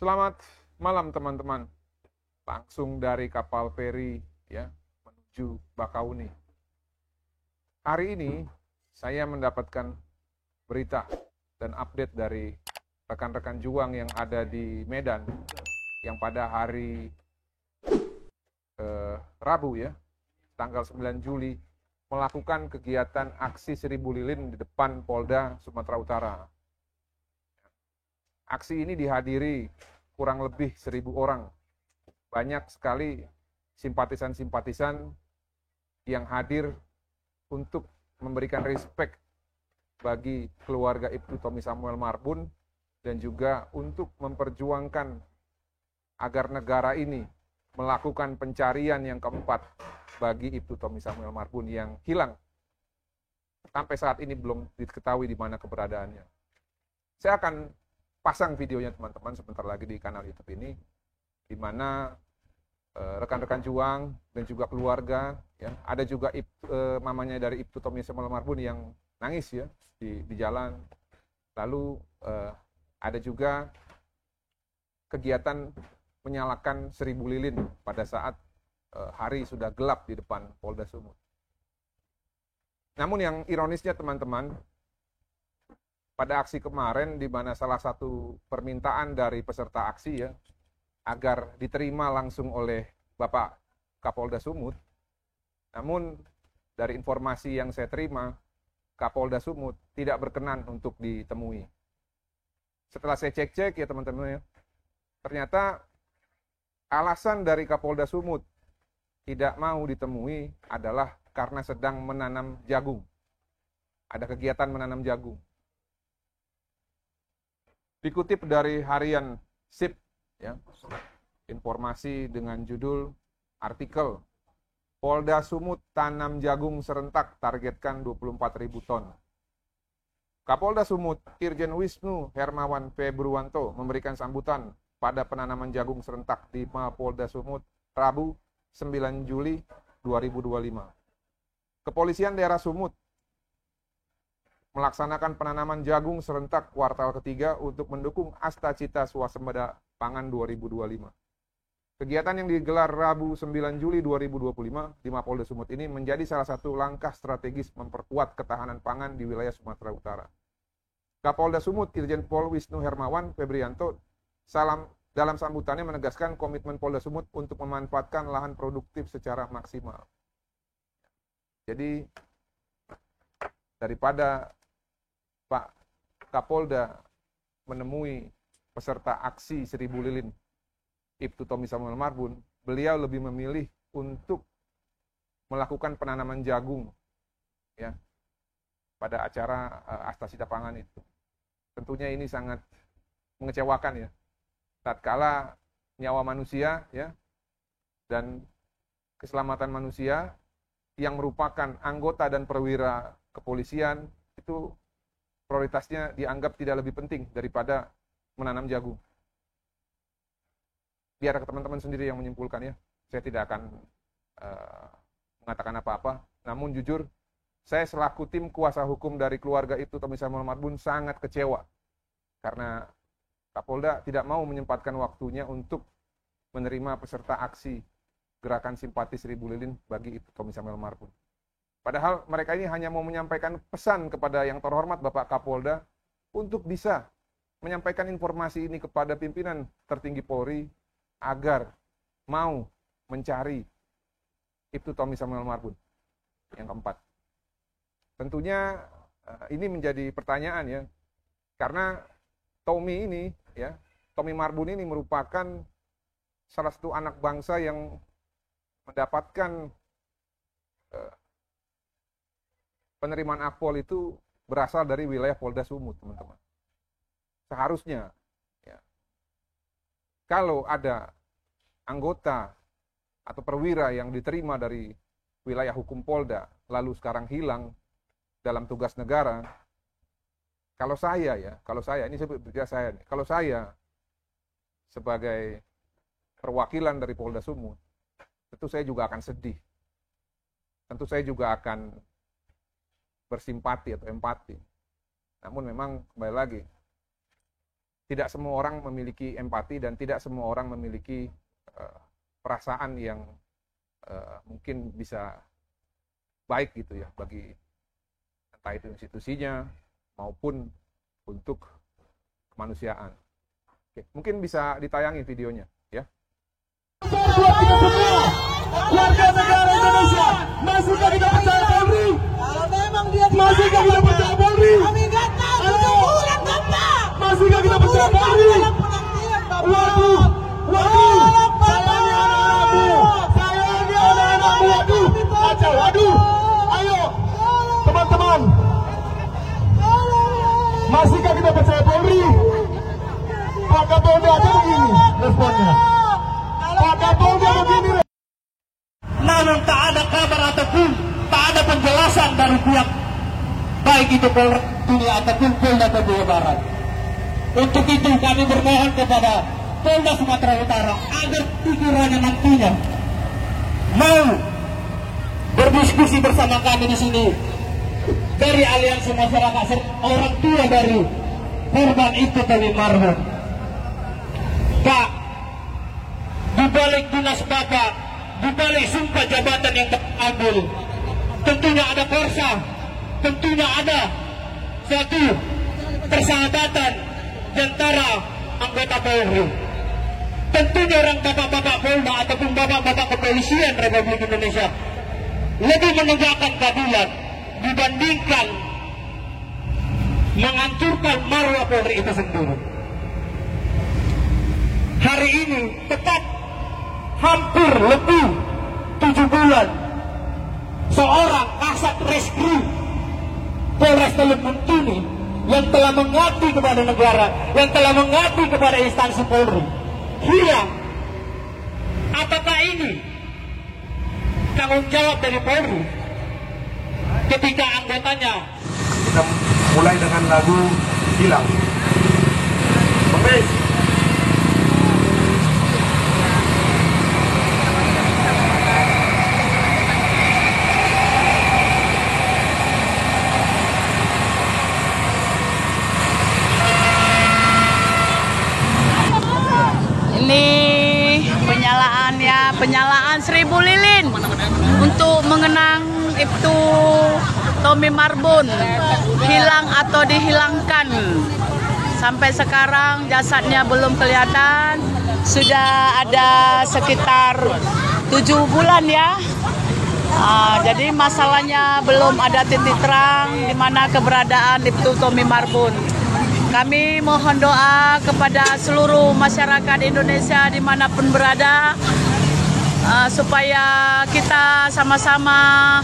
Selamat malam teman-teman. Langsung dari kapal feri ya menuju Bakauni. Hari ini saya mendapatkan berita dan update dari rekan-rekan juang yang ada di Medan yang pada hari Rabu ya, tanggal 9 Juli melakukan kegiatan aksi 1000 lilin di depan Polda Sumatera Utara. Aksi ini dihadiri kurang lebih 1000 orang. Banyak sekali simpatisan-simpatisan yang hadir untuk memberikan respect bagi keluarga Ibtu Tommy Samuel Marbun dan juga untuk memperjuangkan agar negara ini melakukan pencarian yang keempat bagi Ibtu Tommy Samuel Marbun yang hilang. Sampai saat ini belum diketahui di mana keberadaannya. Saya akan pasang videonya teman-teman sebentar lagi di kanal YouTube ini, di mana rekan-rekan juang dan juga keluarga, ya, ada juga mamanya dari Ibtu Tommy Samuel Marbun yang nangis ya di jalan. Lalu ada juga kegiatan menyalakan 1000 lilin pada saat hari sudah gelap di depan Polda Sumut. Namun yang ironisnya teman-teman, pada aksi kemarin di mana salah satu permintaan dari peserta aksi ya agar diterima langsung oleh Bapak Kapolda Sumut. Namun dari informasi yang saya terima, Kapolda Sumut tidak berkenan untuk ditemui. Setelah saya cek-cek ya teman-teman ya, ternyata alasan dari Kapolda Sumut tidak mau ditemui adalah karena sedang menanam jagung. Ada kegiatan menanam jagung. Dikutip dari harian SIP, ya, informasi dengan judul artikel Polda Sumut tanam jagung serentak targetkan 24.000 ton. Kapolda Sumut Irjen Wisnu Hermawan Februanto memberikan sambutan pada penanaman jagung serentak di Mapolda Sumut Rabu 9 Juli 2025. Kepolisian daerah Sumut melaksanakan penanaman jagung serentak kuartal ketiga untuk mendukung Asta Cita Swasembada Pangan 2025. Kegiatan yang digelar Rabu 9 Juli 2025 di Mapolda Sumut ini menjadi salah satu langkah strategis memperkuat ketahanan pangan di wilayah Sumatera Utara. Kapolda Sumut Irjen Pol Wisnu Hermawan Febrianto dalam sambutannya menegaskan komitmen Polda Sumut untuk memanfaatkan lahan produktif secara maksimal. Jadi daripada Pak Kapolda menemui peserta aksi 1000 lilin Ibtu Tommy Samuel Marbun, beliau lebih memilih untuk melakukan penanaman jagung ya pada acara Asta Cita Pangan itu. Tentunya ini sangat mengecewakan ya. Tatkala nyawa manusia ya dan keselamatan manusia yang merupakan anggota dan perwira kepolisian itu prioritasnya dianggap tidak lebih penting daripada menanam jagung. Biar teman-teman sendiri yang menyimpulkan ya. Saya tidak akan mengatakan apa-apa. Namun jujur, saya selaku tim kuasa hukum dari keluarga Ibtu Tommy Samuel Marbun sangat kecewa. Karena Kapolda tidak mau menyempatkan waktunya untuk menerima peserta aksi gerakan simpati 1000 lilin bagi Ibtu Tommy Samuel Marbun. Padahal mereka ini hanya mau menyampaikan pesan kepada yang terhormat Bapak Kapolda untuk bisa menyampaikan informasi ini kepada pimpinan tertinggi Polri agar mau mencari Ibtu Tommy Samuel Marbun yang keempat. Tentunya ini menjadi pertanyaan ya, karena Tommy ini ya, Tommy Marbun ini merupakan salah satu anak bangsa yang mendapatkan penerimaan akpol itu berasal dari wilayah Polda Sumut, teman-teman. Seharusnya, ya, kalau ada anggota atau perwira yang diterima dari wilayah hukum Polda, lalu sekarang hilang dalam tugas negara, kalau saya, ini berbicara saya nih, kalau saya sebagai perwakilan dari Polda Sumut, tentu saya juga akan sedih. Tentu saya juga akan bersimpati atau empati. Namun memang kembali lagi, tidak semua orang memiliki empati dan tidak semua orang memiliki perasaan yang mungkin bisa baik gitu ya bagi entah itu institusinya maupun untuk kemanusiaan. Oke, mungkin bisa ditayangi videonya ya. Warga negara Indonesia, masihkah kita percaya Polri? Kalau memang dia Masihkah kita percaya Polri? kami nggak tahu 7 bulan Bapak. Masihkah kita percaya Polri? Dalam penantian Bapak. Waduh, sayangi anak-anakmu, sayangi anak-anakmu, waduh, ayo, teman-teman, masihkah kita percaya Polri? Pak Kapolda aja begini responnya, Pak Kapolda begini. Namun tak ada kabar ataupun tak ada penjelasan dari pihak baik itu Polres ataupun Polda Papua Barat. Untuk itu kami bermohon kepada Polda Sumatera Utara agar pikirannya nantinya mau berdiskusi bersama kami di sini dari aliansi masyarakat orang tua dari korban itu Tommy Marbun. Pak, di balik dinas Bapak, di balik sumpah jabatan yang terambil, tentunya ada korsa, tentunya ada suatu persahabatan antara anggota Polri. Tentunya orang bapak-bapak Polda ataupun bapak-bapak kepolisian Republik Indonesia lebih menegakkan keadilan dibandingkan menghancurkan marwah Polri itu sendiri. Hari ini tepat hampir lebih 7 bulan seorang kasat reskrim Polres Teluk Bintuni yang telah mengabdi kepada negara, yang telah mengabdi kepada instansi Polri hilang. Apakah ini tanggung jawab dari Polri ketika anggotanya? Kita mulai dengan lagu Hilang. Bang penyalaan 1000 lilin untuk mengenang Ibtu Tommy Marbun hilang atau dihilangkan. Sampai sekarang jasadnya belum kelihatan, sudah ada sekitar 7 bulan ya. Jadi masalahnya belum ada titik terang di mana keberadaan Ibtu Tommy Marbun. Kami mohon doa kepada seluruh masyarakat Indonesia dimanapun berada, supaya kita sama-sama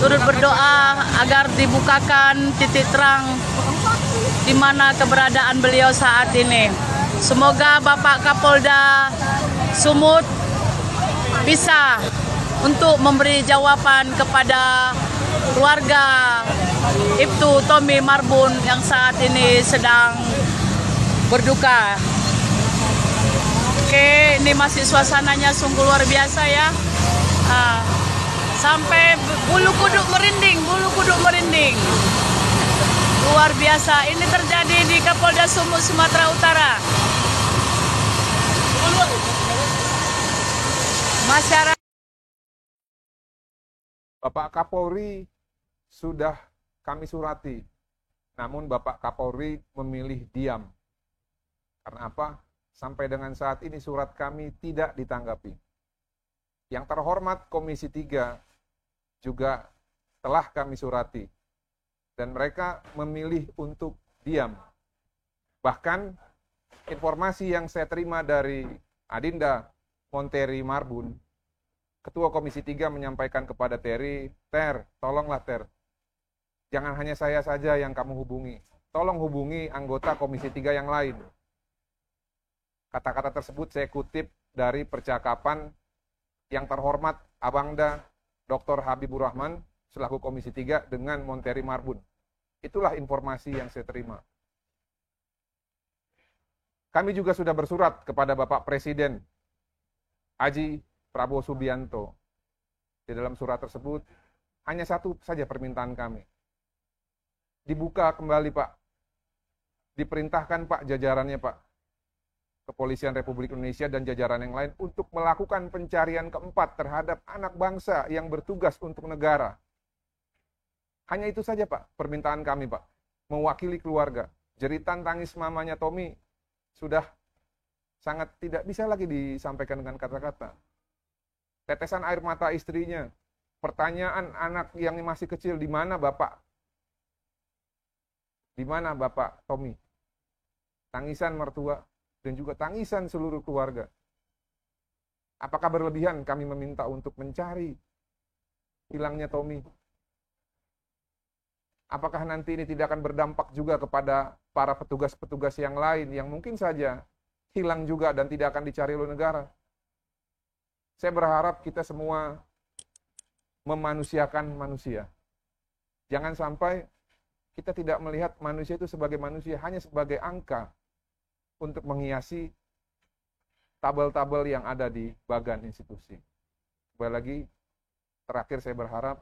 turut berdoa agar dibukakan titik terang di mana keberadaan beliau saat ini. Semoga Bapak Kapolda Sumut bisa untuk memberi jawaban kepada keluarga Ibtu Tommy Marbun yang saat ini sedang berduka. Oke, ini masih suasananya sungguh luar biasa ya. Sampai bulu kuduk merinding. Luar biasa. Ini terjadi di Kapolda Sumut, Sumatera Utara. Masyarakat. Bapak Kapolri sudah kami surati, namun Bapak Kapolri memilih diam. Karena apa? Sampai dengan saat ini surat kami tidak ditanggapi. Yang terhormat Komisi 3 juga telah kami surati. Dan mereka memilih untuk diam. Bahkan informasi yang saya terima dari Adinda Monteri Marbun, Ketua Komisi 3 menyampaikan kepada Terry, Ter, tolonglah Ter. Jangan hanya saya saja yang kamu hubungi. Tolong hubungi anggota Komisi 3 yang lain. Kata-kata tersebut saya kutip dari percakapan yang terhormat Abangda Dr. Habibur Rahman selaku Komisi 3 dengan Monteri Marbun. Itulah informasi yang saya terima. Kami juga sudah bersurat kepada Bapak Presiden Haji Prabowo Subianto. Di dalam surat tersebut hanya satu saja permintaan kami. Dibuka kembali Pak diperintahkan Pak jajarannya Pak, Kepolisian Republik Indonesia dan jajaran yang lain untuk melakukan pencarian keempat terhadap anak bangsa yang bertugas untuk negara. Hanya itu saja Pak, permintaan kami Pak, mewakili keluarga. Jeritan tangis mamanya Tommy sudah sangat tidak bisa lagi disampaikan dengan kata-kata. Tetesan air mata istrinya, pertanyaan anak yang masih kecil, di mana Bapak? Di mana Bapak Tommy? Tangisan mertua dan juga tangisan seluruh keluarga. Apakah berlebihan kami meminta untuk mencari hilangnya Tommy? Apakah nanti ini tidak akan berdampak juga kepada para petugas-petugas yang lain yang mungkin saja hilang juga dan tidak akan dicari oleh negara? Saya berharap kita semua memanusiakan manusia. Jangan sampai kita tidak melihat manusia itu sebagai manusia, hanya sebagai angka untuk menghiasi tabel-tabel yang ada di bagan institusi. Kembali lagi, terakhir saya berharap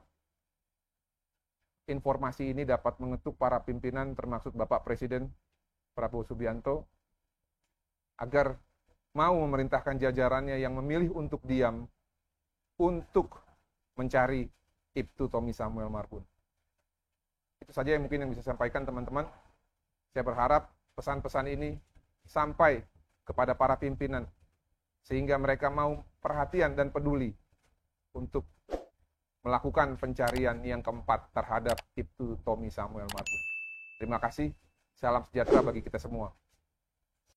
informasi ini dapat mengetuk para pimpinan termasuk Bapak Presiden Prabowo Subianto agar mau memerintahkan jajarannya yang memilih untuk diam untuk mencari Ibtu Tommy Samuel Marbun. Itu saja yang mungkin yang bisa saya sampaikan teman-teman. Saya berharap pesan-pesan ini sampai kepada para pimpinan sehingga mereka mau perhatian dan peduli untuk melakukan pencarian yang keempat terhadap Ibtu Tommy Samuel Marbun. Terima kasih. Salam sejahtera bagi kita semua.